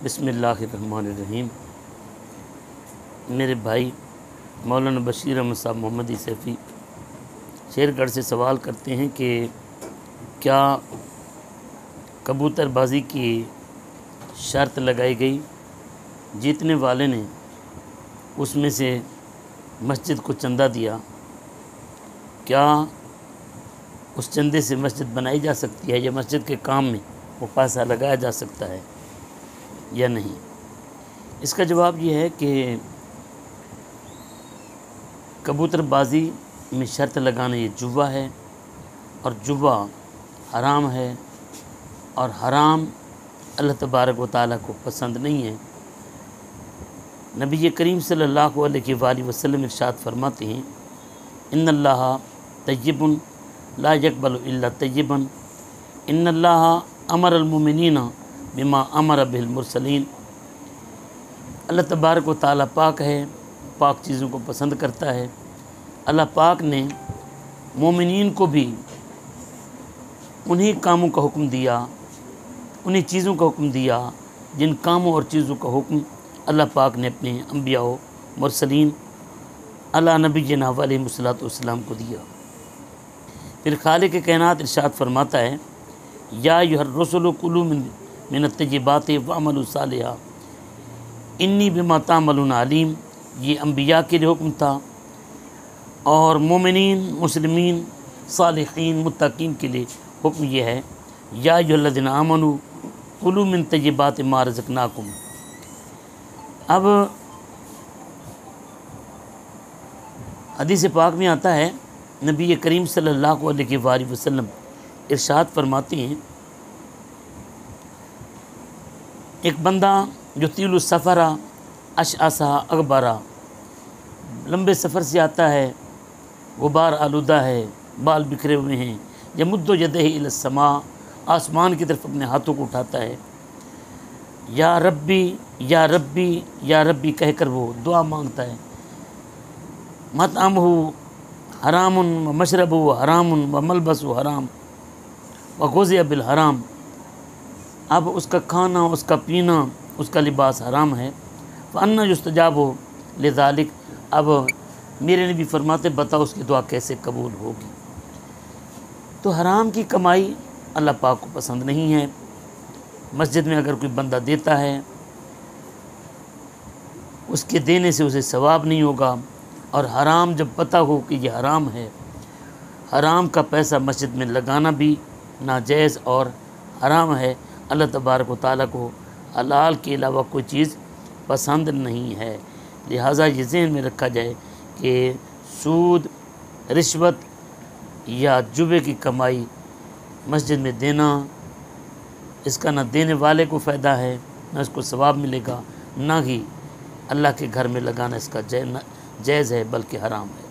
بسم اللہ الرحمن الرحیم۔ میرے بھائی مولانا بشیر احمد صاحب محمدی سیفی شیر گڑھ سے سوال کرتے ہیں کہ کیا کبوتر بازی کی شرط لگائی گئی، جیتنے والے نے اس میں سے مسجد کو چندہ دیا، کیا اس چندے سے مسجد بنائی جا سکتی ہے یا مسجد کے کام میں وہ پیسہ لگایا جا سکتا ہے یا نہیں؟ اس کا جواب یہ ہے کہ کبوتر بازی میں شرط لگانا یہ جوا ہے، اور جوا حرام ہے، اور حرام اللہ تبارک و تعالیٰ کو پسند نہیں ہے۔ نبی کریم صلی اللہ علیہ وآلہ وسلم ارشاد فرماتے ہیں، ان اللہ طیب لا یقبل الا طیبا، ان اللہ امر المؤمنین بما امر به المرسلین۔ اللہ تبارک و تعالیٰ پاک ہے، پاک چیزوں کو پسند کرتا ہے۔ اللہ پاک نے مومنین کو بھی انہی کاموں کا حکم دیا، انہی چیزوں کا حکم دیا جن کاموں اور چیزوں کا حکم اللہ پاک نے اپنے انبیاء و مرسلین علی نبینا علیہ الصلوۃ والسلام کو دیا۔ پھر خالق کائنات ارشاد فرماتا ہے، یا ایھا الرسل کلوا من الطیبات واعملوا صالحا انی بما تعملون علیم۔ یہ انبیاء کے لیے حکم تھا، اور مومنین، مسلمین، صالحین، متقین کے لیے حکم یہ ہے، یا ایھا الذین آمنوا کلوا من طیبات ما رزقناکم۔ اب حدیث پاک میں آتا ہے، نبی کریم صلی اللہ علیہ وآلہ وسلم ارشاد فرماتے ہیں، ایک بندہ جو طیل السفر اشعث اغبرا، لمبے سفر سے آتا ہے، غبار آلودہ ہے، بال بکھرے ہوئے ہیں، یمد یدہ الی السماء، آسمان کی طرف اپنے ہاتھوں کو اٹھاتا ہے، یا ربی یا ربی یا ربی کہہ کر وہ دعا مانگتا ہے، مطعمہ حرام و مشربہ حرام و ملبسہ حرام و غذی بالحرام۔ اب اس کا کھانا، اس کا پینا، اس کا لباس حرام ہے، فأنی یستجاب لذلک۔ اب میرے نبی فرماتے، بتاؤ اس کی دعا کیسے قبول ہوگی؟ تو حرام کی کمائی اللہ پاک کو پسند نہیں ہے۔ مسجد میں اگر کوئی بندہ دیتا ہے، اس کے دینے سے اسے ثواب نہیں ہوگا، اور حرام جب پتہ ہو کہ یہ حرام ہے، حرام کا پیسہ مسجد میں لگانا بھی ناجائز اور حرام ہے۔ اللہ تبارک و تعالیٰ کو حلال کے علاوہ کوئی چیز پسند نہیں ہے۔ لہٰذا یہ ذہن میں رکھا جائے کہ سود، رشوت یا جوے کی کمائی مسجد میں دینا، اس کا نہ دینے والے کو فائدہ ہے، نہ اس کو ثواب ملے گا، نہ ہی اللہ کے گھر میں لگانا اس کا جائز ہے، بلکہ حرام ہے۔